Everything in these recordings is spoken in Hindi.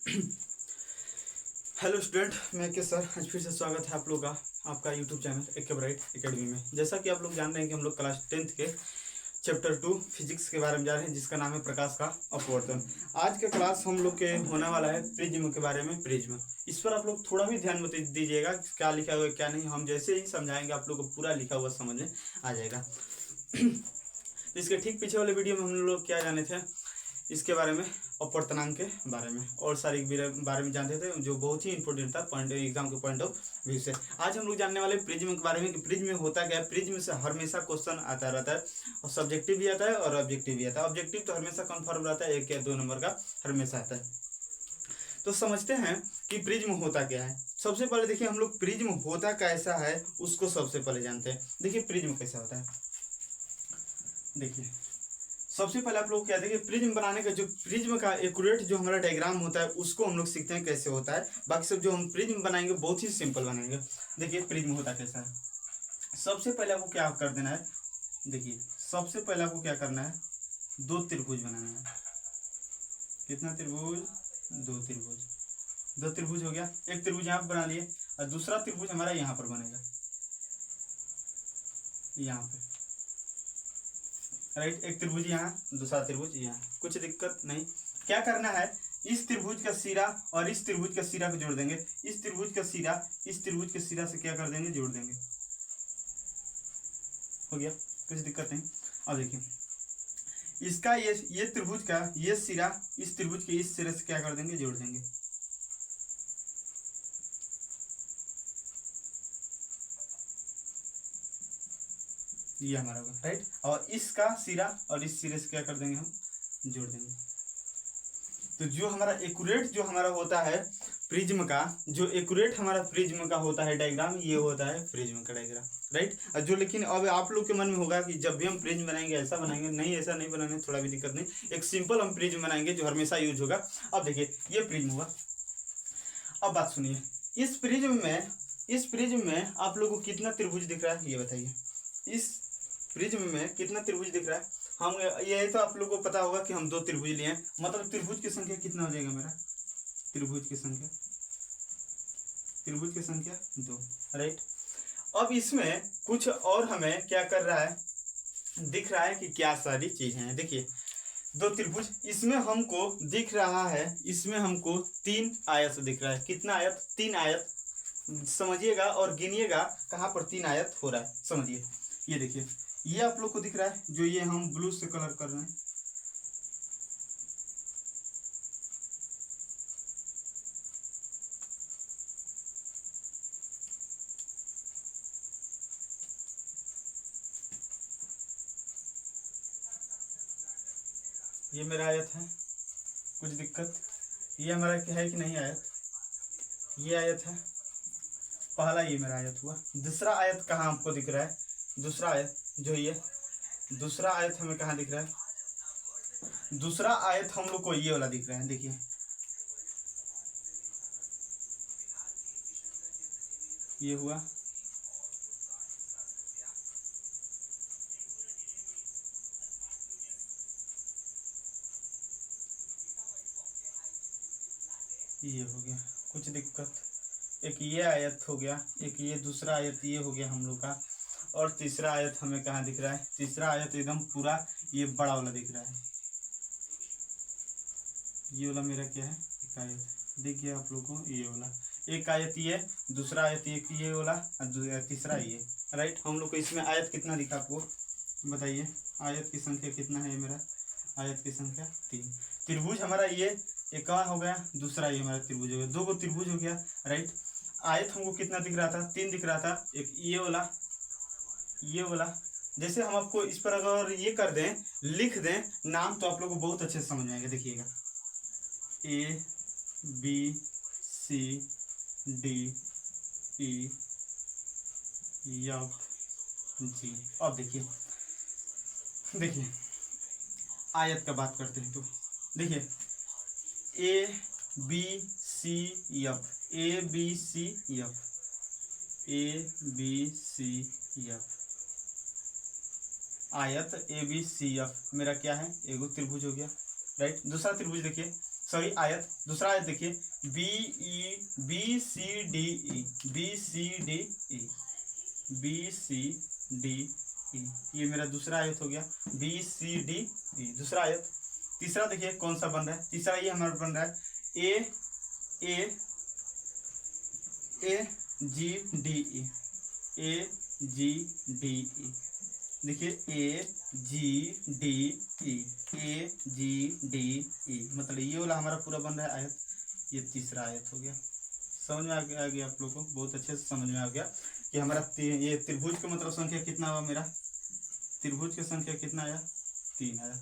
हेलो स्टूडेंट, मैं के सर आज फिर से स्वागत है आप लोग का आपका यूट्यूब चैनल एक ब्राइट एकेडमी में। जैसा कि आप लोग जान रहे हैं कि हम लोग क्लास 10th के चैप्टर 2 फिजिक्स के बारे में जा रहे हैं, जिसका नाम है प्रकाश का अपवर्तन। आज का क्लास हम लोग के होने वाला है प्रिज्म के बारे में। प्रिज्म, इस पर आप लोग थोड़ा भी ध्यान मत दीजिएगा क्या लिखा हुआ है क्या नहीं। हम जैसे ही समझाएंगे आप लोग को पूरा लिखा हुआ समझ में आ जाएगा। तो इसके ठीक पीछे वाले वीडियो में हम लोग क्या जाने थे, इसके बारे में, अपवर्तनांक के बारे में और सारी बारे में जानते थे, जो बहुत ही इंपॉर्टेंट था पॉइंट एग्जाम के पॉइंट ऑफ व्यू से। आज हम लोग जानने वाले प्रिज्म के बारे में कि प्रिज्म में होता क्या है। प्रिज्म से हमेशा क्वेश्चन आता रहता है और सब्जेक्टिव भी आता है और ऑब्जेक्टिव भी आता है। ऑब्जेक्टिव तो हमेशा कंफर्म रहता है, 1 या 2 नंबर का हमेशा आता है। तो समझते हैं कि प्रिज्म होता क्या है। सबसे पहले देखिए, हम लोग प्रिज्म होता कैसा है उसको सबसे पहले जानते हैं। देखिए प्रिज्म कैसा होता है। देखिए सबसे पहले आप लोग क्या देखिए, प्रिज्म बनाने का जो प्रिज्म का एक्यूरेट जो हमारा डायग्राम होता है उसको हम लोग सीखते हैं कैसे होता है। बाकी सब जो हम प्रिज्म बनाएंगे बहुत ही सिंपल बनाएंगे। देखिए प्रिज्म होता कैसा है। सबसे पहले आपको क्या कर देना है, देखिए सबसे पहले आपको क्या करना है, 2 त्रिभुज बनाना है। कितना त्रिभुज, 2 त्रिभुज। 2 त्रिभुज हो गया। एक त्रिभुज यहाँ पर बना लिए और दूसरा त्रिभुज हमारा यहाँ पर बनेगा, यहाँ पे, राइट। एक त्रिभुज यहाँ, दूसरा त्रिभुज यहाँ, कुछ दिक्कत नहीं। क्या करना है, इस त्रिभुज का सिरा और इस त्रिभुज का सिरा को जोड़ देंगे। इस त्रिभुज का सिरा इस त्रिभुज के सिरा से क्या कर देंगे, जोड़ देंगे। हो गया, कुछ दिक्कत नहीं। अब देखिए इसका ये त्रिभुज का ये सिरा इस त्रिभुज के इस सिरे से क्या कर देंगे, जोड़ देंगे। ये हमारा होगा, राइट। और इसका सिरा और इस सिरे से क्या कर देंगे, हम जोड़ देंगे। तो जो हमारा एक्यूरेट जो हमारा होता है प्रिज्म का, जो एक्यूरेट हमारा प्रिज्म का होता है डायग्राम, ये होता है प्रिज्म का डायग्राम, राइट। और जो लेकिन अब आप लोग के मन में होगा कि जब भी हम प्रिज्म बनाएंगे ऐसा बनाएंगे, नहीं ऐसा नहीं बनाएंगे, थोड़ा भी दिक्कत नहीं। एक सिंपल हम प्रिज्म बनाएंगे जो हमेशा यूज होगा। अब देखिए ये प्रिज्म हुआ। अब बात सुनिए, इस प्रिज्म में आप लोग को कितना त्रिभुज दिख रहा है ये बताइए। इस प्रिज्म में कितना त्रिभुज दिख रहा है। हम ये तो आप लोगों को पता होगा कि हम 2 त्रिभुज लिए हैं, मतलब त्रिभुज की संख्या कितना हो जाएगा मेरा, त्रिभुज की संख्या 2, राइट। अब इसमें कुछ और हमें क्या कर रहा है, दिख रहा है कि क्या सारी चीजें हैं। देखिए 2 त्रिभुज, इसमें हमको दिख रहा है, इसमें हमको 3 आयत दिख रहा है। कितना आयत, 3 आयत। समझिएगा और गिनिएगा कहाँ पर 3 आयत हो रहा है, समझिए। ये देखिए ये आप लोग को दिख रहा है, जो ये हम ब्लू से कलर कर रहे हैं, ये मेरा आयत है। कुछ दिक्कत, ये हमारा क्या है कि नहीं आयत, ये आयत है पहला, ये मेरा आयत हुआ। दूसरा आयत कहाँ आपको दिख रहा है, दूसरा आयत जो ये दूसरा आयत हमें कहाँ दिख रहा है, दूसरा आयत हम लोग को ये वाला दिख रहा है। देखिए ये हुआ, ये हो गया। कुछ दिक्कत, एक ये आयत हो गया, एक ये दूसरा आयत ये हो गया हम लोग का, और तीसरा आयत हमें कहाँ दिख रहा है, तीसरा आयत एकदम पूरा ये बड़ा वाला दिख रहा है। ये वाला मेरा क्या है, एक आयत दिख गया आप लोगों को, ये वाला एक आयत, ये दूसरा आयत ये वाला और तीसरा ये, राइट। हम लोग को इसमें आयत कितना दिखा आपको बताइए, आयत की संख्या कितना है मेरा, आयत की संख्या 3। त्रिभुज हमारा ये कहाँ हो गया, दूसरा ये हमारा त्रिभुज हो गया, 2 को त्रिभुज हो गया, राइट। आयत हमको कितना दिख रहा था, 3 दिख रहा था, एक ये वाला। जैसे हम आपको इस पर अगर ये कर दें, लिख दें नाम, तो आप लोग को बहुत अच्छे से समझ में आएगा। देखिएगा A B C D E F G। अब देखिए आयत का बात करते हैं तो देखिए A B C F, A B C F, A B C F, आयत A B C F मेरा क्या है, एगो त्रिभुज हो गया, राइट। दूसरा त्रिभुज देखिए, सॉरी आयत, दूसरा आयत देखिए B C D E, B C D E, B C D E, ये मेरा दूसरा आयत हो गया बी सी डी ई, दूसरा आयत। तीसरा देखिए कौन सा बन रहा है, तीसरा ये हमारा बन रहा है ए जी डी ई, ए जी डी ई, देखिए ए जी डी ई, ए जी डी ई, मतलब ये वाला हमारा पूरा बन रहा है आयत। ये तीसरा आयत हो गया। समझ में आ गया आप लोग को, बहुत अच्छे से समझ में आ गया कि हमारा ये त्रिभुज का मतलब संख्या कितना हुआ, मेरा त्रिभुज की संख्या कितना आया, 3 आया।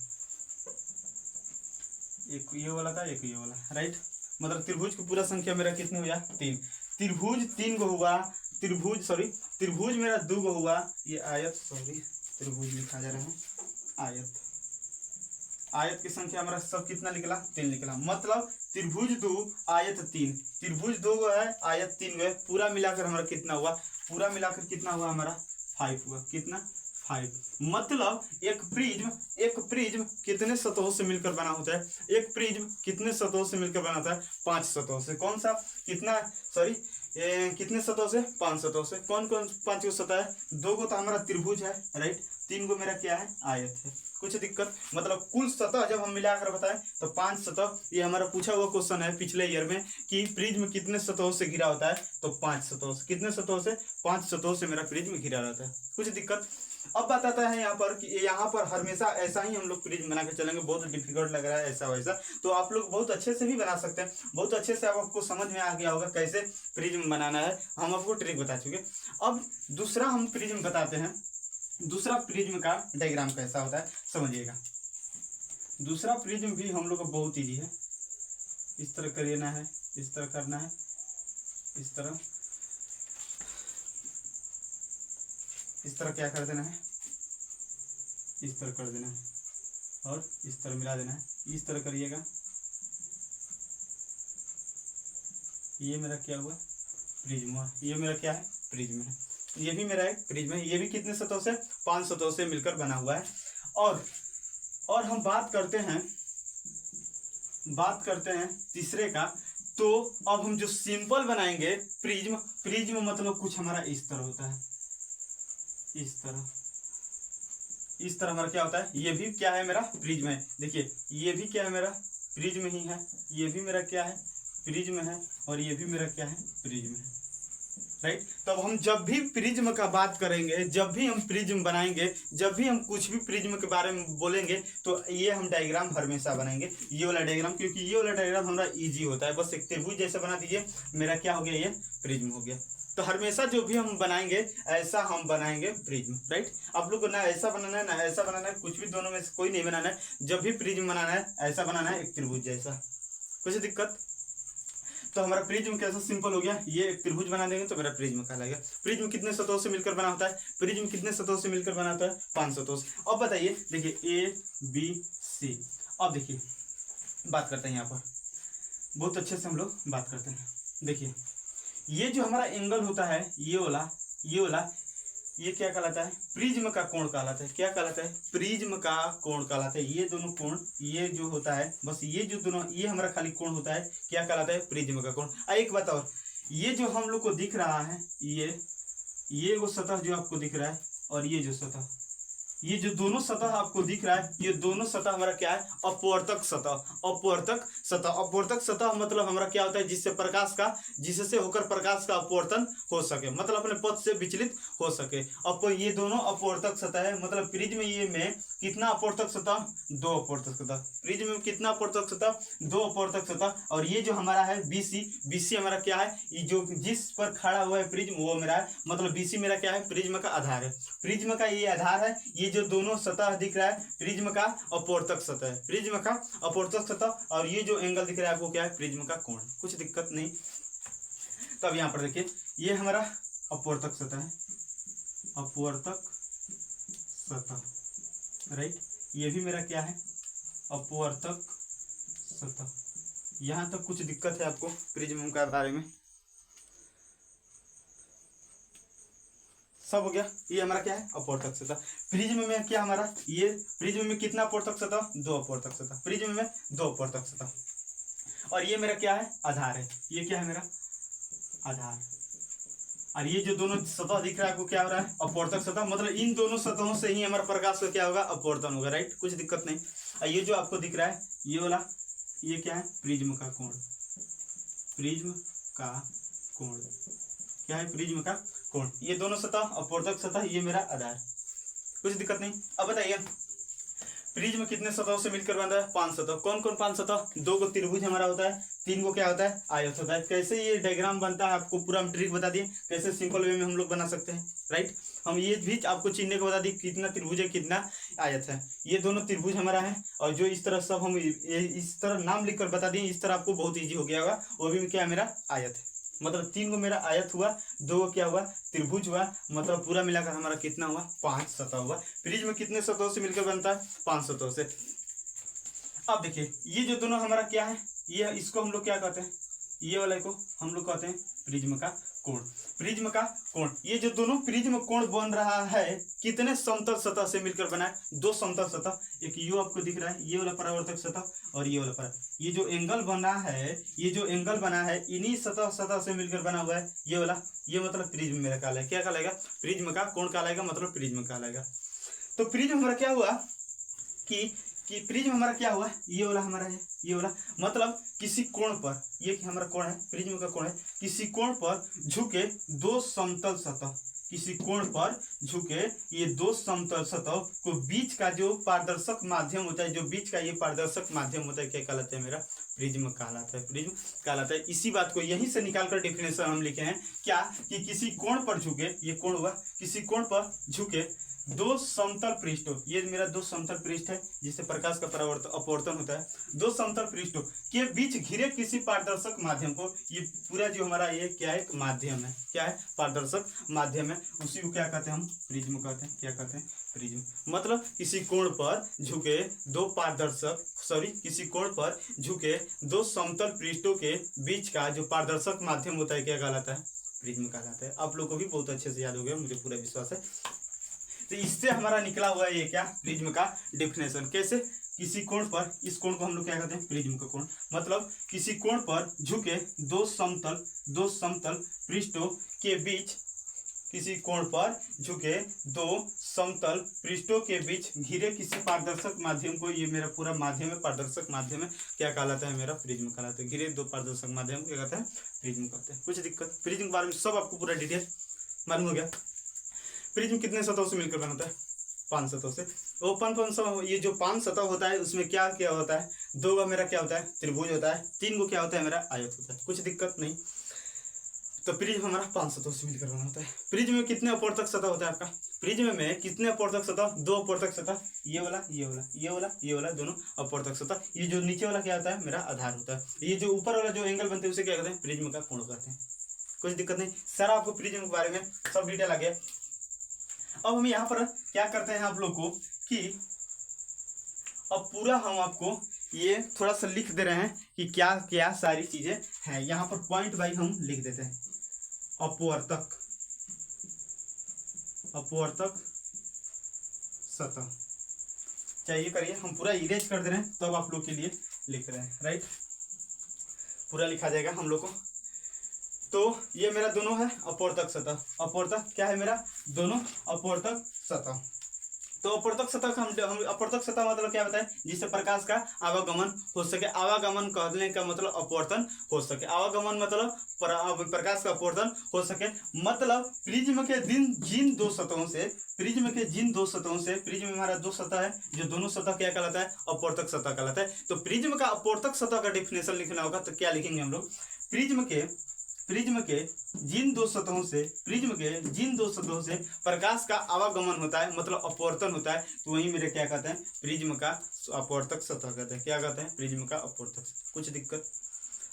एक ये वाला था, एक ये वाला, राइट। मतलब त्रिभुज की पूरा संख्या मेरा कितने हुआ, 3। त्रिभुज 3 गो हुआ, त्रिभुज मेरा 2 गो हुआ। ये आयत, सॉरी त्रिभुज लिखा जा रहा है आयत, आयत की संख्या हमारा सब कितना निकला, 3 निकला। मतलब त्रिभुज 2 आयत 3, त्रिभुज 2 गो है, आयत 3 गो है, पूरा मिलाकर हमारा कितना हुआ, पूरा मिलाकर कितना हुआ हमारा 5 हुआ। कितना, 5। मतलब एक प्रिज्म कितने सतहों से मिलकर बना होता है, एक प्रिज्म कितने सतहों से मिलकर बना होता है, 5 सतहों से। कौन सा, कितना, सॉरी कितने सतहों से, 5 सतहों से। कौन कौन 5 को सतह है, 2 को तो हमारा त्रिभुज है, राइट, 3 को मेरा क्या है, आयत है। कुछ दिक्कत, मतलब कुल सतह जब हम मिलाकर बताएं तो 5 सतह। ये हमारा पूछा हुआ क्वेश्चन है पिछले ईयर में कि प्रिज्म कितने सतहों से घिरा होता है, तो 5 सतहों से। कितने सतहों से, 5 सतहों से मेरा प्रिज्म घिरा रहता है। कुछ दिक्कत। अब बताता है यहाँ पर कि यहाँ पर हमेशा ऐसा ही हम लोग प्रिज्म बना के चलेंगे, बहुत डिफिकल्ट लग रहा है ऐसा वैसा, तो आप लोग बहुत अच्छे से भी बना सकते हैं, बहुत अच्छे से आपको समझ में आ गया होगा कैसे प्रिज्म बनाना है, हम आपको ट्रिक बता चुके। अब दूसरा हम प्रिज्म बताते हैं, दूसरा प्रिज्म का डायग्राम कैसा होता है समझिएगा। दूसरा प्रिज्म भी हम लोग का बहुत ईजी है, इस तरह करना है, इस तरह करना है, इस तरह क्या कर देना है, इस तरह कर देना है और इस तरह मिला देना है, इस तरह करिएगा। ये मेरा क्या हुआ, प्रिज्म हुआ। ये मेरा क्या है, प्रिज्म है। ये भी मेरा एक प्रिज्म है। ये भी कितने सतहों से, 5 सतहों से मिलकर बना हुआ है। और हम बात करते हैं तीसरे का। तो अब हम जो सिंपल बनाएंगे प्रिज्म मतलब कुछ हमारा इस तरह होता है, इस तरह हमारा क्या होता है, ये भी क्या है, मेरा प्रिज्म है। देखिए ये भी क्या है, मेरा प्रिज्म ही है, ये भी मेरा क्या है, प्रिज्म है, और ये भी मेरा क्या है, प्रिज्म है, राइट। तब हम जब भी प्रिज्म का बात करेंगे, जब भी हम प्रिज्म बनाएंगे, जब भी हम कुछ भी प्रिज्म के बारे में बोलेंगे, तो ये हम डायग्राम हमेशा बनाएंगे, ये वाला डायग्राम, क्योंकि ये वाला डायग्राम हमारा इजी होता है। बस एक त्रिभुज जैसा बना दीजिए, मेरा क्या हो गया, ये प्रिज्म हो गया। तो हमेशा जो भी हम बनाएंगे ऐसा हम बनाएंगे प्रिज्म, राइट। आप लोग को ना ऐसा बनाना है ना ऐसा बनाना है, कुछ भी दोनों में से कोई नहीं बनाना है। जब भी प्रिज्म बनाना है ऐसा बनाना है, एक त्रिभुज जैसा। कुछ दिक्कत। तो हमारा प्रिज्म कैसा सिंपल हो गया, ये एक त्रिभुज बना देंगे तो मेरा प्रिज्म कहलाएगा। प्रिज्म कितने सतहों से मिलकर बना होता है, प्रिज्म कितने सतहों से मिलकर बना होता है, 5 सतहों से। अब बताइए, देखिए ए बी सी। अब देखिए बात करते हैं, यहाँ पर बहुत अच्छे से हम लोग बात करते हैं। देखिए ये जो हमारा एंगल होता है, ये वाला ये क्या कहलाता है, प्रिज्म का कोण कहलाता है। क्या कहलाता है, प्रिज्म का कोण कहलाता है। ये दोनों कोण, ये जो होता है, बस ये जो दोनों, ये हमारा खाली कोण होता है, क्या कहलाता है, प्रिज्म का कोण। एक बात और, ये जो हम लोग को दिख रहा है, ये वो सतह जो आपको दिख रहा है, और ये जो सतह, ये जो दोनों सतह आपको दिख रहा है, ये दोनों सतह हमारा क्या है, अपवर्तक सतह। अपवर्तक सतह मतलब हमारा क्या होता है, जिससे होकर प्रकाश का अपवर्तन हो सके, मतलब अपने पथ से विचलित हो सके। अब ये दोनों अपवर्तक सतह है, मतलब प्रिज्म ये में कितना अपवर्तक सतह, 2 अपवर्तक सतह। प्रिज्म में कितना अपवर्तक सतह, 2 अपवर्तक सतह। और ये जो हमारा है बीसी हमारा क्या है, ये जो जिस पर खड़ा हुआ है प्रिज्म वो मेरा है, मतलब बीसी मेरा क्या है, प्रिज्म का आधार है। प्रिज्म का ये आधार है, ये जो दोनों सतह दिख रहा है प्रिज्म का अपवर्तक सतह है, प्रिज्म का अपवर्तक सतह। और ये जो एंगल दिख रहा है आपको क्या है, प्रिज्म का कोण। कुछ दिक्कत नहीं। तो अब यहाँ पर देखिए, ये हमारा अपवर्तक सतह है, अपवर्तक सतह, राइट। ये भी मेरा क्या है, अपवर्तक सतह। यहाँ तक कुछ दिक्कत है आपको प्रिज्म के बारे में, सब हो गया। ये हमारा क्या है, अपवर्तक सतह। प्रिज्म में क्या हमारा, ये प्रिज्म में कितना अपवर्तक सतह, 2 अपवर्तक सतह। प्रिज्म में 2 अपवर्तक सतह। और ये मेरा क्या है, आधार है। ये क्या है मेरा आधार। और ये जो दोनों सतह दिख रहा है आपको क्या हो रहा है, अपवर्तक सतह। मतलब इन दोनों सतहों से ही हमारा प्रकाश का क्या होगा, अपवर्तन होगा, राइट, कुछ दिक्कत नहीं। और ये जो आपको दिख रहा है ये वाला, ये क्या है, प्रिज्म का कोण। प्रिज्म का कोण क्या है, प्रिज्म का कोण। ये दोनों सतह अपवर्तक सतह, ये मेरा आधार, कुछ दिक्कत नहीं। अब बताइए प्रिज्म कितने सतहों से मिलकर बना है, 5 सतह। कौन कौन 5 सतह, 2 को त्रिभुज हमारा होता है, 3 को क्या होता है, आयत होता है। कैसे ये डायग्राम बनता है आपको पूरा हम ट्रिक बता दिए, कैसे सिंपल वे में हम लोग बना सकते हैं, राइट। हम ये भी आपको चिन्ह को बता दिए कितना त्रिभुज है कितना आयत है। ये दोनों त्रिभुज हमारा है, और जो इस तरह सब हम इस तरह नाम लिखकर बता दिए, इस तरह आपको बहुत ईजी हो गया होगा। वो भी क्या है, मेरा आयत है। मतलब 3 को मेरा आयत हुआ, 2 को क्या हुआ, त्रिभुज हुआ। मतलब पूरा मिलाकर हमारा कितना हुआ, 5 सतह हुआ। प्रिज्म कितने सतहों से मिलकर बनता है, 5 सतहों से। अब देखिए ये जो दोनों हमारा क्या है, ये इसको हम लोग क्या कहते हैं, ये वाले को हम लोग कहते हैं प्रिज्म का कोण। प्रिज्म का कोण, ये जो दोनों प्रिज्म कोण बन रहा है कितने समतल सतह से मिलकर बना है, 2 समतल सतह। एक यू आपको दिख रहा है, ये वाला परावर्तक सतह और ये वाला पर, ये जो एंगल बना है, ये जो एंगल बना है इन्हीं सतह से मिलकर बना हुआ है ये वाला। ये मतलब प्रिज्म मेरा कहलाएगा, क्या कहलाएगा, प्रिज्म का कोण कहलाएगा, मतलब प्रिज्म कहलाएगा। तो प्रिज्म हमारा क्या हुआ कि प्रिज्म हमारा क्या हुआ, ये वाला हमारा है, ये वाला। मतलब किसी कोण पर, ये हमारा कोण है, प्रिज्म का कोण है, किसी कोण पर झुके 2 समतल सतह, किसी कोण पर झुके ये 2 समतल सतह को बीच का जो पारदर्शक माध्यम होता है, जो बीच का ये पारदर्शक माध्यम होता है, क्या कहलाता है, मेरा प्रिज्म कहलाता है, प्रिज्म कहलाता है। इसी बात को यहीं से निकालकर डेफिनेशन हम लिखे हैं क्या, कि किसी कोण पर झुके, ये कोण हुआ, किसी कोण पर झुके 2 समतल पृष्ठों, ये मेरा 2 समतल पृष्ठ है जिससे प्रकाश का परावर्तन अपवर्तन होता है, 2 समतल पृष्ठों के बीच घिरे किसी पारदर्शक माध्यम को। ये पूरा जो हमारा ये क्या है, एक माध्यम है, क्या है, पारदर्शक माध्यम है, उसी को क्या कहते हैं हम, प्रिज्म कहते हैं। क्या कहते हैं, प्रिज्म। मतलब किसी कोण पर झुके 2 पारदर्शक, किसी कोण पर झुके 2 समतल पृष्ठों के बीच का जो पारदर्शक माध्यम होता है, क्या कहलाता है, प्रिज्म कहलाता है। आप लोग को भी बहुत अच्छे से याद हो गया, मुझे पूरा विश्वास है। तो इससे हमारा निकला हुआ है ये क्या, प्रिज्म का डेफिनेशन। कैसे, किसी कोण पर, इस कोण को हम लोग क्या कहते हैं, प्रिज्म का कोण। मतलब किसी कोण पर झुके 2 समतल पृष्ठों के बीच, किसी कोण पर झुके 2 समतल पृष्ठों के बीच घिरे किसी पारदर्शक माध्यम को, ये मेरा पूरा माध्यम है, पारदर्शक माध्यम है, क्या कहलाता है, मेरा प्रिज्म कहलाता है। घिरे 2 पारदर्शक माध्यम को क्या कहते हैं, प्रिज्म कहते हैं। कुछ दिक्कत, प्रिज्म के बारे में सब आपको पूरा डिटेल मालूम हो गया। प्रिज्म कितने सतहों से मिलकर बनता है, 5 सतहों से। ओपन ये जो 5 सतह होता है उसमें क्या क्या होता है, 2 का मेरा क्या होता है, त्रिभुज होता है, 3 को क्या होता है, मेरा आयत होता है। कुछ दिक्कत नहीं। तो प्रिज्म हमारा 5 सतहों से मिलकर बना होता है। प्रिज्म में कितने अपवर्तक सतह होता है आपका, प्रिज्म में कितने अपवर्तक सतह, 2 अपवर्तक सतह, ये वाला ये वाला ये वाला ये वाला, दोनों अपवर्तक सतह। ये जो नीचे वाला क्या होता है, मेरा आधार होता है। ये जो ऊपर वाला जो एंगल बनते हैं उसे क्या कहते हैं, प्रिज्म का कोण कहते हैं। कुछ दिक्कत नहीं, सारा आपको प्रिज्म के बारे में सब डिटेल आ गया। अब हम यहाँ पर क्या करते हैं आप लोग को, कि अब पूरा हम आपको ये थोड़ा सा लिख दे रहे हैं कि क्या क्या सारी चीजें हैं। यहाँ पर पॉइंट वाइज हम लिख देते हैं। अपवर्तक सतह, चाहिए करिए, हम पूरा इरेज कर दे रहे हैं तब तो आप लोग के लिए लिख रहे हैं, राइट। पूरा लिखा जाएगा हम लोग को। तो ये मेरा दोनों है अपवर्तक सतह। अपवर्तक क्या है मेरा, दोनों अपवर्तक सतह। तो अपवर्तक सतह हम अपवर्तक सतह मतलब क्या बताएं, जिससे प्रकाश का आवागमन हो सके। आवागमन कहने का मतलब अपवर्तन हो सके। आवागमन मतलब प्रकाश का अपवर्तन हो सके। मतलब प्रिज्म के जिन 2 सतहों से, प्रिज्म के जिन 2 सतहों से, प्रिज्म में हमारा 2 सतह है, जो दोनों सतह क्या कहलाता है, अपवर्तक सतह कहलाता है। तो प्रिज्म का अपवर्तक सतह का डेफिनेशन लिखना होगा तो क्या लिखेंगे हम लोग, प्रिज्म के जिन 2 सतहों से, प्रिज्म के जिन 2 सतहों से प्रकाश का आवागमन होता है, मतलब अपवर्तन होता है, तो वही मेरे क्या कहते हैं, प्रिज्म का अपवर्तक सतह कहते हैं। क्या कहते हैं, प्रिज्म का अपवर्तक। कुछ दिक्कत,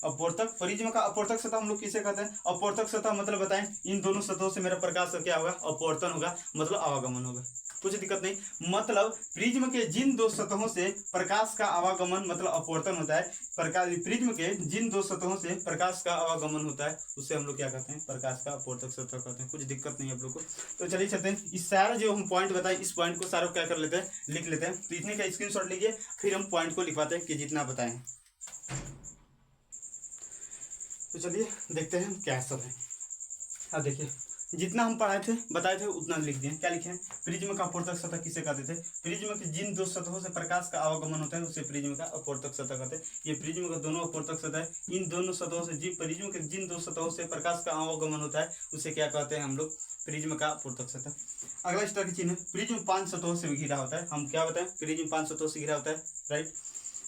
अपवर्तक, प्रिज्म का अपवर्तक सतह हम लोग किसे कहते हैं, अपवर्तक सतह मतलब बताएं, इन दोनों सतहों से मेरा प्रकाश का क्या होगा, अपवर्तन होगा, मतलब आवागमन होगा। कुछ दिक्कत नहीं। मतलब प्रिज्म के जिन 2 सतहों से प्रकाश का आवागमन मतलब अपवर्तन होता है, प्रिज्म के जिन 2 सतहों से प्रकाश का आवागमन होता है, उसे हम लोग क्या कहते हैं, प्रकाश का अपवर्तक सतह कहते हैं। कुछ दिक्कत नहीं है आप लोग को। तो चलिए चलते हैं, इस सारा जो हम पॉइंट बताए, इस पॉइंट को सारा क्या कर लेते हैं, लिख लेते हैं। तो इतने का स्क्रीनशॉट लीजिए, फिर हम पॉइंट को लिखवाते हैं कि जितना बताएं। तो चलिए देखते हैं क्या सब है। अब देखिए, जितना हम पढ़ाए थे बताए थे उतना लिख दिए। क्या लिखे हैं? प्रिज्म का अपवर्तक सतह किसे कहते थे? प्रिज्म के जिन दो सतहों से प्रकाश का आवागमन होता है उसे प्रिज्म का अपवर्तक सतह कहते हैं। ये प्रिज्म का दोनों अपवर्तक सतह है। इन दोनों सतहों से प्रिज्म के जिन दो सतहों से प्रकाश का आवागमन होता है उसे क्या कहते हैं हम लोग? प्रिज्म का अपवर्तक सतह। अगला इस तरह की चिन्ह है, प्रिज्म 5 सतहों से घिरा होता है। हम क्या बताएं? प्रिज्म 5 सतहों से घिरा होता है, राइट।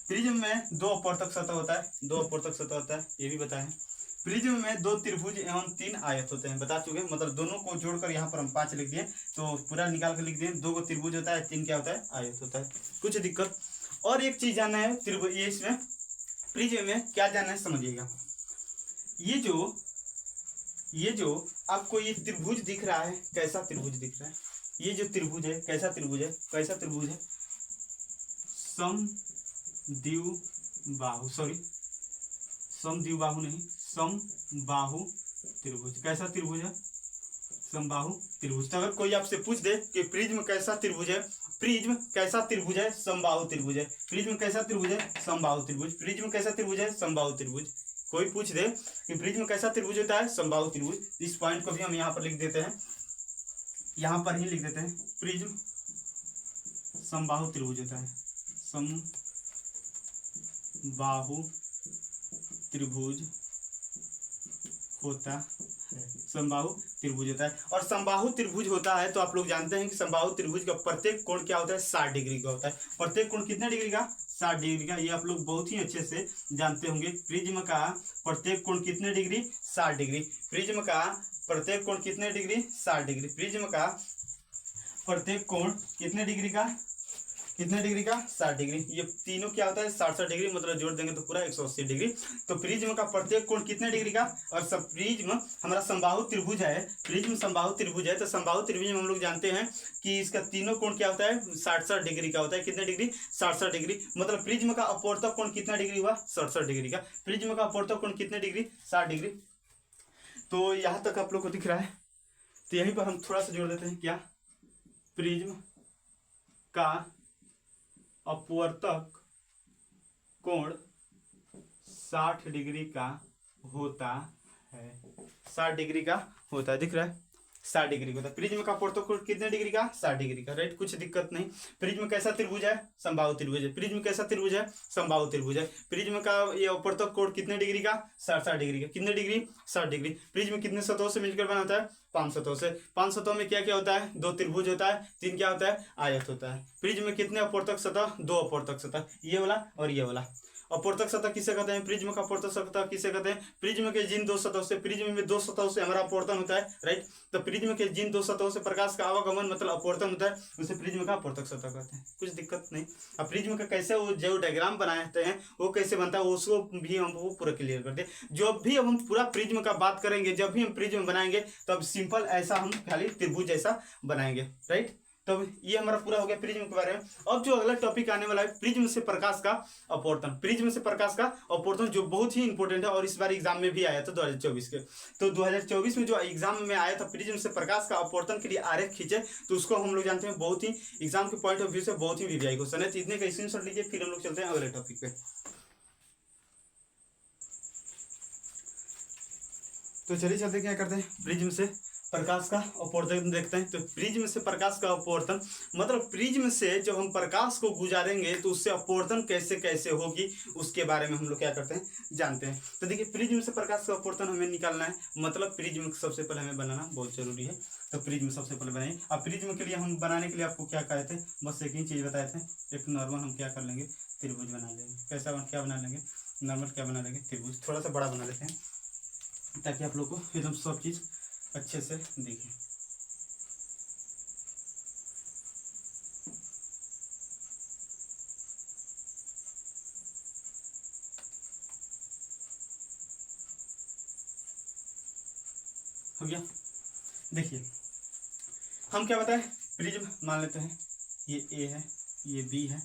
प्रिज्म में 2 अपवर्तक सतह होता है, 2 अपवर्तक सतह होता है, ये भी बताएं। प्रिज्म में 2 त्रिभुज एवं 3 आयत होते हैं, बता चुके हैं। मतलब दोनों को जोड़कर यहाँ पर हम 5 लिख दिए, तो पूरा निकाल कर लिख दिए। 2 को त्रिभुज होता है, 3 क्या होता है? आयत होता है। कुछ दिक्कत और एक चीज जानना है, त्रिभुज ये इसमें प्रिज्म में क्या जानना है समझिएगा। ये जो आपको ये त्रिभुज दिख रहा है, कैसा त्रिभुज दिख रहा है? ये जो त्रिभुज है कैसा त्रिभुज है? कैसा त्रिभुज है? समद्विबाहु, सॉरी समद्विबाहु नहीं, समबाहु त्रिभुज। कैसा त्रिभुज है? समबाहु त्रिभुज। तो अगर कोई आपसे पूछ दे कि प्रिज्म कैसा त्रिभुज है, प्रिज्म कैसा त्रिभुज है? समबाहु त्रिभुज है। प्रिज्म कैसा त्रिभुज है? समबाहु त्रिभुज। प्रिज्म कैसा त्रिभुज है? समबाहु त्रिभुज। कोई पूछ दे कि प्रिज्म कैसा त्रिभुज होता है? समबाहु त्रिभुज। इस पॉइंट को भी हम यहाँ पर लिख देते हैं, यहाँ पर ही लिख देते हैं, प्रिज्म समबाहु त्रिभुज होता है। समबाहु त्रिभुज होता है, समबाहु त्रिभुज होता है। और समबाहु त्रिभुज होता है तो आप लोग जानते हैं कि समबाहु त्रिभुज का प्रत्येक कोण क्या होता है? 60 डिग्री का होता है। प्रत्येक कोण कितने डिग्री का? 60 डिग्री का। ये आप लोग बहुत ही अच्छे से जानते होंगे। प्रिज्म का प्रत्येक कोण कितने डिग्री? 60 डिग्री। प्रिज्म का प्रत्येक कोण कितने डिग्री? 60 डिग्री। प्रिज्म का प्रत्येक कोण कितने डिग्री का? कितने डिग्री का? 60 डिग्री। ये तीनों क्या होता है? 60 डिग्री, मतलब जोड़ देंगे तो पूरा 180 डिग्री। तो प्रिज्म का प्रत्येक कोण कितने डिग्री का? और सब प्रिज्म हमारा समबाहु त्रिभुज है, प्रिज्म समबाहु त्रिभुज है। तो समबाहु त्रिभुज में हम लोग जानते हैं कि इसका तीनों कोण क्या होता है? 60 डिग्री का होता है। कितने डिग्री? 60 डिग्री। मतलब प्रिज्म का अपवर्तक कोण कितना डिग्री हुआ? 60 डिग्री का। प्रिज्म का अपवर्तक कोण कितने डिग्री? 60 डिग्री। तो यहाँ तक आप लोग को दिख रहा है। तो यहीं पर हम थोड़ा सा जोड़ देते हैं, क्या? प्रिज्म का अपवर्तक कोण 60 डिग्री का होता है, 60 डिग्री का होता है। दिख रहा है? 60 डिग्री का होता है। प्रिज्म का अपवर्तक कोण कितने डिग्री का? 60 डिग्री का, राइट। कुछ दिक्कत नहीं। प्रिज्म कैसा त्रिभुज है? समबाहु त्रिभुज है। प्रिज्म कैसा त्रिभुज है? समबाहु त्रिभुज है। प्रिज्म का ये अपवर्तक कोण कितने डिग्री का? 60 डिग्री का। कितने डिग्री? 60 डिग्री। प्रिज्म कितने सतहों से मिलकर बना होता है? 5 सतहों से। 5 सतहों में क्या क्या होता है? 2 त्रिभुज होता है, 3 क्या होता है? आयत होता है। प्रिज्म में कितने अपवर्तक सतह? 2 अपवर्तक सतह, ये वाला और ये वाला। अपवर्तक सतह किसे कहते हैं? प्रिज्म का अपवर्तक सतह किसे कहते हैं? प्रिज्म के जिन 2 सतहों से, प्रिज्म में 2 सतहों से हमारा अपवर्तन होता है, राइट। तो प्रिज्म के जिन 2 सतहों से प्रकाश का आवागमन मतलब अपवर्तन होता है उसे प्रिज्म का अपवर्तक सतह कहते हैं। कुछ दिक्कत नहीं। अब प्रिज्म का कैसे वो जो डायग्राम बनाते हैं वो कैसे बनता है उसको भी हम वो पूरा क्लियर करते हैं। जब भी हम पूरा प्रिज्म का बात करेंगे, जब भी हम प्रिज्म बनाएंगे तब सिंपल ऐसा हम खाली त्रिभुज जैसा बनाएंगे, राइट। तब ये हमारा पूरा हो गया प्रिज्म के बारे में। अब जो अगला टॉपिक आने वाला है, प्रिज्म से प्रकाश का अपवर्तन। प्रिज्म से प्रकाश का अपवर्तन जो बहुत ही इंपॉर्टेंट है और इस बार एग्जाम में भी आया था 2024 के। तो 2024 में जो एग्जाम में आया था प्रिज्म से प्रकाश का अपवर्तन के लिए आरेख खींचे, तो उसको हम लोग जानते हैं बहुत ही एग्जाम के पॉइंट ऑफ व्यू से बहुत ही वीवीआई क्वेश्चन है। तो इतने का स्क्रीनशॉट लीजिए, फिर हम लोग चलते हैं अगले टॉपिक पे। तो चलिए चलते क्या करते हैं, प्रिज्म से प्रकाश का अपवर्तन देखते हैं। तो प्रिज्म से प्रकाश का अपवर्तन मतलब प्रिज्म से जब हम प्रकाश को गुजारेंगे तो उससे अपवर्तन कैसे कैसे होगी उसके बारे में हम लोग क्या करते हैं, जानते हैं। तो देखिए प्रिज्म से प्रकाश का अपवर्तन हमें निकालना है, मतलब प्रिज्म सबसे पहले हमें बनाना बहुत जरूरी है। तो प्रिज्म सबसे पहले बनाइए। अब प्रिज्म के लिए हम बनाने के लिए आपको क्या कहे थे, बस एक ही चीज़ बताए थे, एक नॉर्मल हम क्या कर लेंगे, त्रिभुज बना लेंगे। कैसा क्या बना लेंगे, नॉर्मल क्या बना लेंगे, त्रिभुज। थोड़ा सा बड़ा बना लेते हैं ताकि आप लोग को एकदम सब चीज़ अच्छे से दिखे। हो गया। देखिए हम क्या बताएं, प्रिज्म मान लेते हैं, ये ए है, ये बी है,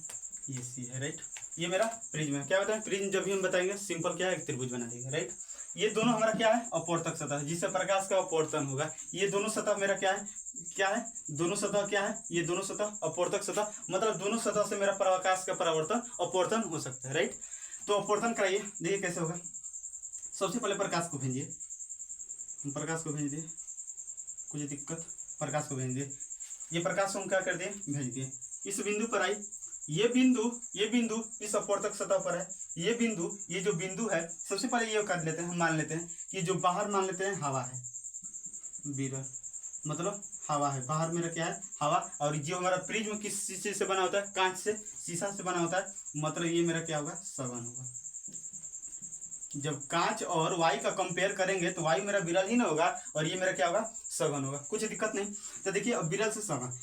ये सी है, राइट। ये मेरा प्रिज्म है। क्या बताएं, प्रिज्म जब भी हम बताएंगे सिंपल क्या है, एक त्रिभुज बना देंगे, राइट। ये दोनों हमारा क्या है, अपवर्तक सतह, जिससे प्रकाश का अपवर्तन होगा। ये दोनों सतह मेरा क्या है, क्या है, दोनों सतह क्या है, ये दोनों सतह अपवर्तक सतह, मतलब दोनों सतह से मेरा प्रकाश का परावर्तन अपवर्तन हो सकता है, राइट। तो अपवर्तन कराइए, देखिए कैसे होगा। सबसे पहले प्रकाश को भेजिए, प्रकाश को भेज दिए, कुछ दिक्कत, प्रकाश को भेज दिए। ये प्रकाश को हम क्या कर दिए, भेज दिए। इस बिंदु पर आई, ये बिंदु इस अपवर्तक सतह पर है। ये जो बिंदु है, सबसे पहले ये कर लेते हैं, हम मान लेते हैं कि जो बाहर मान लेते हैं हवा है, विरल मतलब हवा है, बाहर मेरा क्या है, हवा। और जो हमारा प्रिज्म किस चीज से बना होता है, कांच से, शीशा से बना होता है, मतलब ये मेरा क्या होगा, सघन होगा। जब कांच और वायु का कंपेयर करेंगे तो वायु मेरा विरल ही ना होगा और ये मेरा क्या होगा, सघन होगा। कुछ दिक्कत नहीं। तो देखिए अब विरल से सघन,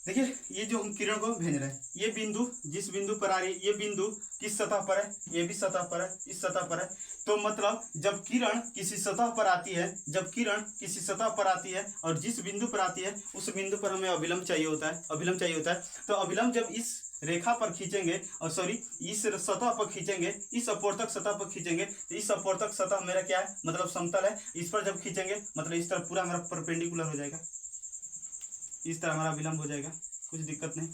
देखिए ये जो हम किरण को भेज रहे हैं, ये बिंदु जिस बिंदु पर आ रही है, ये बिंदु किस सतह पर है, ये भी सतह पर है, इस सतह पर है। तो मतलब जब किरण किसी सतह पर आती है, जब किरण किसी सतह पर आती है और जिस बिंदु पर आती है उस बिंदु पर हमें अभिलंब चाहिए होता है, अभिलंब चाहिए होता है। तो अभिलंब जब इस रेखा पर खींचेंगे और सॉरी इस सतह पर खींचेंगे, इस अपवर्तक सतह पर खींचेंगे, तो इस अपवर्तक सतह मेरा क्या है, मतलब समतल है। इस पर जब खींचेंगे मतलब इस तरह पूरा हमारा परपेंडिकुलर हो जाएगा, इस तरह हमारा विलंब हो जाएगा। कुछ दिक्कत नहीं।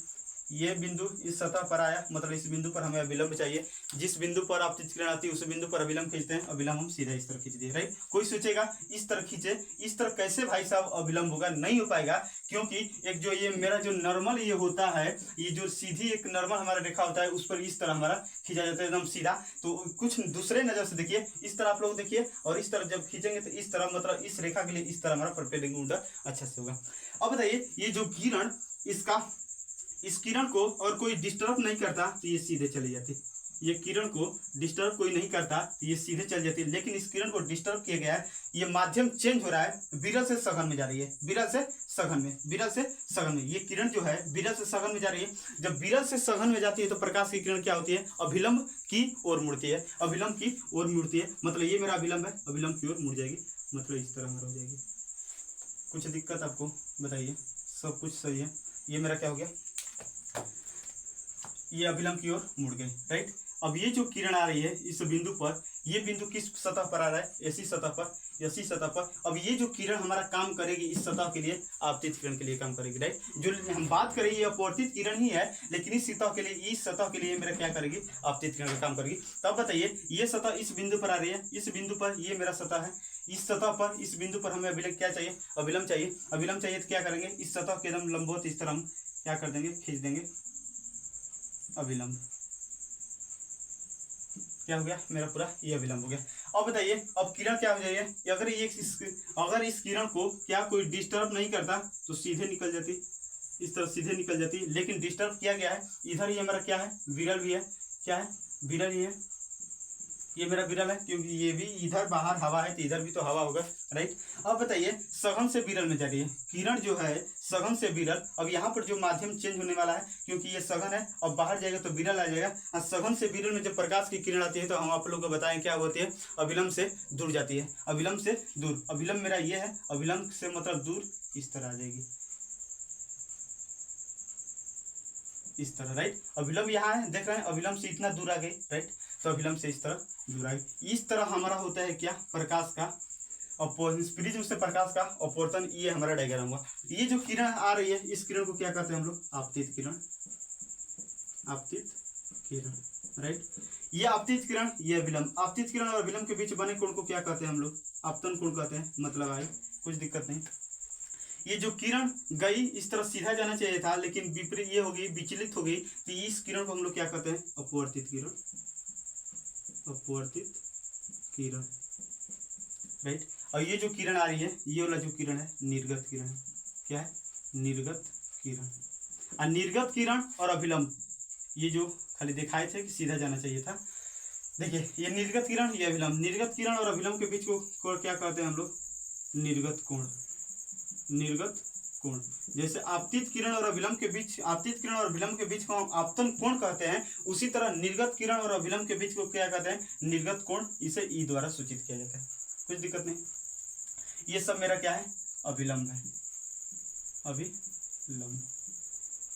ये बिंदु इस सतह पर आया, मतलब इस बिंदु पर हमें अभिलंब चाहिए। जिस बिंदु पर आपतित किरण आती है उस बिंदु पर अभिलंब खींचते हैं, अभिलंब हम सीधा इस तरह खींच दिए, राइट। कोई सोचेगा इस तरह खींचे, इस तरह कैसे भाई साहब अभिलंब होगा, नहीं हो पाएगा। क्योंकि एक जो ये मेरा जो नॉर्मल ये होता है, ये जो सीधी एक नॉर्मल हमारा रेखा होता है, उस पर इस तरह हमारा खींचा जाता है एकदम सीधा। तो कुछ दूसरे नजर से देखिए, इस तरह आप लोग देखिए, और इस तरह जब खींचेंगे तो इस तरह, मतलब इस रेखा के लिए इस तरह हमारा परपेंडिकुलर अच्छा से होगा। अब बताइए ये जो किरण, इस किरण को और कोई डिस्टर्ब नहीं करता तो ये सीधे चली जाती। ये किरण को डिस्टर्ब कोई नहीं करता तो ये सीधे चल जाती है। लेकिन इस किरण को डिस्टर्ब किया गया है, ये माध्यम चेंज हो रहा है, विरल से सघन में जा रही है, विरल से सघन में, विरल से सघन में। ये किरण जो है विरल से सघन में जा रही है। जब विरल से सघन में जाती है तो प्रकाश की किरण क्या होती है, अभिलंब की ओर मुड़ती है, अभिलंब की ओर मुड़ती है। मतलब ये मेरा अभिलंब है, अभिलंब की ओर मुड़ जाएगी, मतलब इस तरह हमारा हो जाएगी। कुछ दिक्कत आपको बताइए, सब कुछ सही है। ये मेरा क्या हो गया, ये अभिलंब की ओर मुड़ गई, राइट। अब ये जो किरण आ रही है इस बिंदु पर, ये बिंदु किस सतह पर आ रहा है, ऐसी सतह पर, ऐसी सतह पर। अब ये जो किरण हमारा काम करेगी इस सतह के लिए, आपतित किरण के लिए काम करेगी, राइट। जो हम बात करें ये अपवर्तित किरण ही है, लेकिन इस सतह के लिए, इस सतह के लिए मेरा क्या करेगी, आपतित किरण का काम करेगी। तब बताइए ये सतह इस बिंदु पर आ रही है, इस बिंदु पर ये मेरा सतह है, इस सतह पर, इस बिंदु पर हमें अभिलंब क्या चाहिए, अभिलंब चाहिए। अभिलंब चाहिए तो क्या करेंगे, इस सतह के एकदम लंबवत इस तरह हम क्या कर देंगे, खींच देंगे अभिलंब। क्या हो गया मेरा पूरा ये अभिलंब हो गया। अब बताइए अब किरण क्या हो जाएगी, अगर इस किरण को क्या कोई डिस्टर्ब नहीं करता तो सीधे निकल जाती, इस तरह सीधे निकल जाती। लेकिन डिस्टर्ब किया गया है, इधर ही हमारा क्या है, विरल भी है, क्या है, विरल ही है। ये मेरा विरल है क्योंकि ये भी इधर बाहर हवा है तो इधर भी तो हवा होगा, राइट। अब बताइए सघन से विरल में जा रही है किरण जो है, सघन से विरल। अब यहाँ पर जो माध्यम चेंज होने वाला है, क्योंकि ये सघन है, अब बाहर जाएगा तो विरल आ जाएगा। और सघन से विरल में जब प्रकाश की किरण आती है तो हम आप लोग को बताएं क्या होती है, अभिलंब से दूर जाती है, अभिलंब से दूर। अभिलंब मेरा ये है, अभिलंब से मतलब दूर, इस तरह आ जाएगी, इस तरह, राइट। अभिलंब यहाँ है, देख रहे हैं, अभिलंब से इतना दूर आ गई, राइट। तो अभिलंब से इस तरह दूर आई। इस तरह हमारा होता है क्या, प्रकाश का प्रिज्म से प्रकाश का अपवर्तन। ये हमारा डायग्राम हुआ। ये जो किरण आ रही है इस किरण को क्या कहते हैं हम लोग, आपतित किरण, आपतित किरण, राइट। ये आपतित किरण, ये अभिलंब। आपतित किरण और अभिलंब के बीच बने कोण को क्या कहते हैं हम लोग, आपतन कोण कहते हैं, मतलब आई। कुछ दिक्कत नहीं। ये जो किरण गई इस तरह सीधा जाना चाहिए था, लेकिन विपरीत ये हो गई, विचलित हो गई, तो इस किरण को हम लोग क्या कहते हैं, अपवर्तित किरण, अपवर्तित किरण, राइट। और ये जो किरण आ रही है, ये वाला जो किरण है निर्गत किरण, क्या है, निर्गत किरण। और निर्गत किरण और अभिलंब ये जो खाली दिखाए थे कि सीधा जाना चाहिए था, देखिए ये निर्गत किरण, ये अभिलंब। निर्गत किरण और अभिलंब के बीच को क्या कहते हैं हम लोग, निर्गत कोण, निर्गत कोण। जैसे आपतित किरण और अभिलंब के बीच, आपतित किरण और अभिलंब के बीच को हम आपतन कोण कहते हैं, उसी तरह निर्गत किरण और अभिलंब के बीच को क्या कहते हैं, निर्गत कोण। इसे ई द्वारा सूचित किया जाता है। कुछ दिक्कत नहीं। ये सब मेरा क्या है, अभिलंब है, अभिलंब।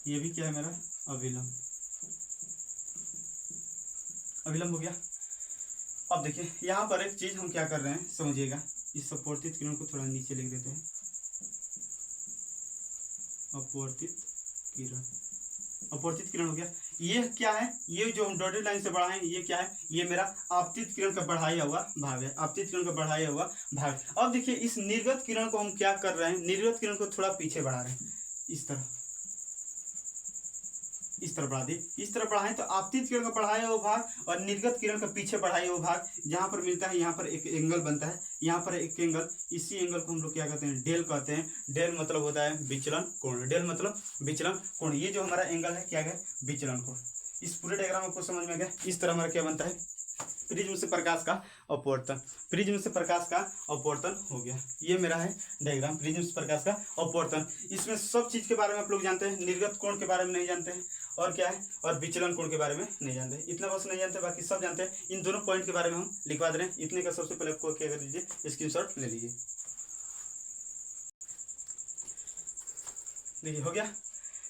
ये भी क्या है मेरा, अभिलंब, अभिलंब हो गया। अब देखिए यहाँ पर एक चीज हम क्या कर रहे हैं समझिएगा, इस अपवर्तित किरण को थोड़ा नीचे लिख देते हैं, अपवर्तित किरण, अपवर्तित किरण हो गया। ये क्या है, ये जो हम डॉटेड लाइन से बढ़ाए ये क्या है, ये मेरा आपतित किरण का बढ़ाया हुआ भाग है, आपतित किरण का बढ़ाया हुआ भाग। अब देखिए इस निर्गत किरण को हम क्या कर रहे हैं, निर्गत किरण को थोड़ा पीछे बढ़ा रहे हैं, इस तरह बढ़ा दी, इस तरह बढ़ाएं तो आपतित किरण का बढ़ाया हुआ भाग और निर्गत किरण का पीछे बढ़ाया हुआ भाग जहां पर मिलता है, यहाँ पर एक एंगल बनता है, यहाँ पर एक एंगल, इसी एंगल को हम लोग क्या कहते हैं, डेल कहते हैं। डेल मतलब होता है विचलन कोण, डेल मतलब विचलन कोण। ये जो हमारा एंगल है क्या है, विचलन कोण। इस पूरे डायग्राम आपको समझ में आ गया। इस तरह हमारा क्या बनता है, प्रिज्म से प्रकाश का अपवर्तन, प्रिज्म से प्रकाश का अपवर्तन हो गया। ये मेरा है डायग्राम, प्रिज्म से प्रकाश का अपवर्तन। इसमें सब चीज के बारे में आप लोग जानते हैं, निर्गत कोण के बारे में नहीं जानते हैं, और क्या है, और विचलन कोण के बारे में नहीं जानते हैं, इतना बस नहीं जानते, बाकी सब जानते हैं। इन दोनों पॉइंट के बारे में हम लिखवा दे रहे हैं। इतने का सबसे पहले आपको क्या कर दीजिए, स्क्रीनशॉट ले लीजिए। देखिए हो गया।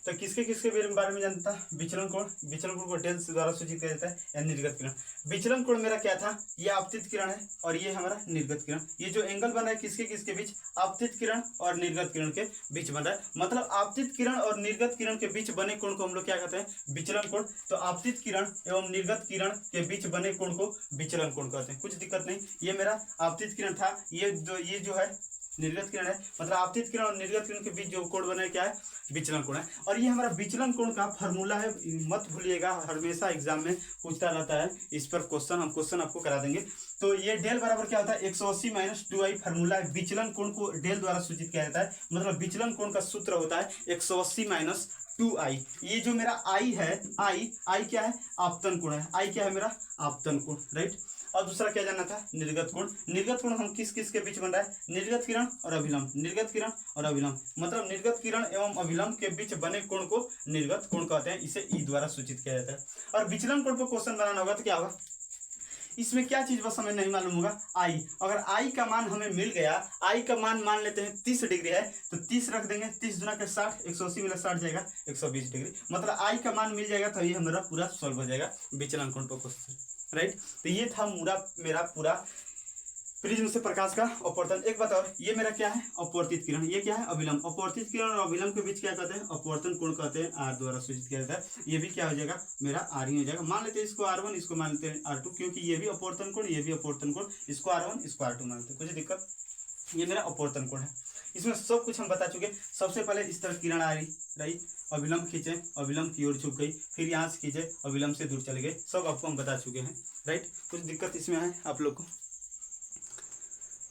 तो किसके किसके बारे में जानता था, विचलन कोण, विचलन कोण को डेल से द्वारा सूचित किया जाता है, या निर्गत किरण। विचलन कोण मेरा क्या था, ये आपतित किरण है और ये हमारा निर्गत किरण। ये जो एंगल बन रहा है किसके किसके बीच, आपतित किरण और निर्गत किरण के बीच बन रहा है। मतलब आपतित किरण और निर्गत किरण के बीच बने कोण को हम लोग क्या कहते हैं, विचलन कोण। तो आपतित किरण एवं निर्गत किरण के बीच बने कोण को विचलन कोण कहते हैं। कुछ दिक्कत नहीं, ये मेरा आपतित किरण था, ये जो है निर्गत किरण है। मतलब आपतित किरण और निर्गत किरण के बीच जो कोण बना है क्या है, विचलन कोण है। और ये हमारा विचलन कोण का फार्मूला है, मत भूलिएगा, हमेशा एग्जाम में पूछता रहता है इस पर क्वेश्चन, हम क्वेश्चन आपको करा देंगे। तो ये डेल बराबर क्या होता है, 180 माइनस 2i फार्मूला है। विचलन कोण को डेल द्वारा सूचित किया जाता है। मतलब विचलन कोण का सूत्र होता है 180 माइनस 2i। ये जो मेरा i है, i क्या है, आपतन कोण है, i क्या है मेरा आपतन कोण, राइट। और दूसरा क्या जानना था, निर्गत कोण। निर्गत कोण हम किस किस के बीच बन रहा है, निर्गत किरण और अभिलंब, निर्गत किरण और अभिलंब। मतलब निर्गत किरण एवं अभिलंब के बीच बने कोण को निर्गत कोण कहते हैं, इसे ई द्वारा सूचित किया जाता है। और विचलन कोण पर क्वेश्चन बनाना होगा तो क्या होगा, इसमें क्या चीज बस हमें नहीं मालूम होगा, आई। अगर आई का मान हमें मिल गया, आई का मान मान लेते हैं 30 डिग्री है तो 30 रख देंगे, 30 गुना के 60, 180 मिला 60 जाएगा 120 डिग्री। मतलब आई का मान मिल जाएगा तो ये हमारा पूरा सॉल्व हो जाएगा विचलन कोण पर क्वेश्चन, राइट। तो ये था मेरा पूरा प्रिज्म से प्रकाश का अपवर्तन। एक बात और, ये मेरा क्या है, अपवर्तित किरण, ये क्या है, अभिलंब। अपवर्तित किरण और अभिलंब के बीच क्या कहते हैं, अपवर्तन कोण कहते हैं, आर द्वारा सूचित किया जाता है। ये भी क्या हो जाएगा, मेरा आर ही हो जाएगा। मान लेते हैं इसको R1, इसको मान लेते हैं R2, क्योंकि ये भी अपवर्तन कोण, ये भी अपवर्तन कोण, इसको R1 इसको R2 मान लेते हैं, कुछ दिक्कत। ये मेरा अपवर्तन कोण है। इसमें सब कुछ हम बता चुके। सबसे पहले इस तरह किरण आ रही, राइट, अभिलंब खींचे, अभिलंब की ओर झुक गई, फिर यहाँ से खींचे, अभिलंब से दूर चले गए, सब आपको हम बता चुके हैं, राइट। कुछ दिक्कत इसमें है आप लोग को,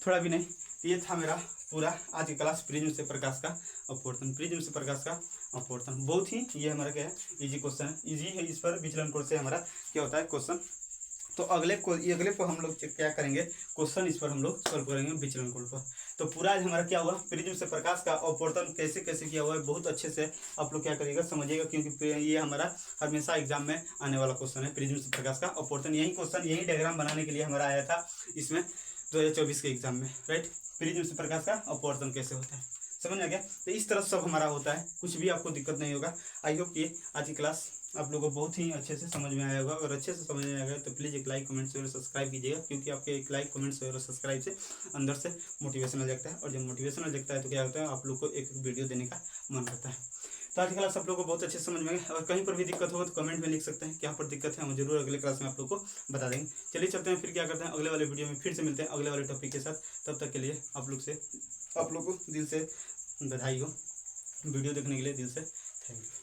थोड़ा भी नहीं। तो ये था मेरा पूरा आज की क्लास, प्रिज्म से प्रकाश का अपवर्तन, प्रिज्म से प्रकाश का अपवर्तन। बहुत ही ये हमारा क्या है, इजी क्वेश्चन है, इजी है। इस पर विचलन कोण से हमारा क्या होता है क्वेश्चन। तो अगले को हम लोग क्या करेंगे, क्वेश्चन इस पर हम लोग सॉल्व करेंगे विचलन कोण पर। तो पूरा आज हमारा क्या हुआ, प्रिज्म से प्रकाश का अपवर्तन कैसे कैसे किया हुआ है, बहुत अच्छे से आप लोग क्या करिएगा, समझिएगा, क्योंकि ये हमारा हमेशा एग्जाम में आने वाला क्वेश्चन है, प्रिज्म से प्रकाश का अपवर्तन। यही क्वेश्चन, यही डायग्राम बनाने के लिए हमारा आया था इसमें 2024 के एग्जाम में, राइट। प्रिज्म से प्रकाश का अपवर्तन कैसे होता है, समझ आ गया। तो इस तरह सब हमारा होता है, कुछ भी आपको दिक्कत नहीं होगा। आई होप कि आज की क्लास आप लोगों को बहुत ही अच्छे से समझ में आया होगा। और अच्छे से समझ में आएगा तो प्लीज़ एक लाइक, कमेंट और सब्सक्राइब कीजिएगा, क्योंकि आपके एक लाइक, कमेंट और सब्सक्राइब से अंदर से मोटिवेशनल जगता है। और जब मोटिवेशनल जगता है तो क्या होता है, आप लोग को एक वीडियो देने का मन करता है। तो आज की क्लास आप लोगों को बहुत अच्छे से समझ में आएगा। और कहीं पर भी दिक्कत होगा तो कमेंट में लिख सकते हैं, क्या पर दिक्कत है, हम जरूर अगले क्लास में आप लोग को बता देंगे। चलिए चलते हैं, फिर क्या करते हैं, अगले वाले वीडियो में फिर से मिलते हैं अगले वाले टॉपिक के साथ। तब तक के लिए आप लोग को दिल से बधाई हो, वीडियो देखने के लिए दिल से थैंक यू।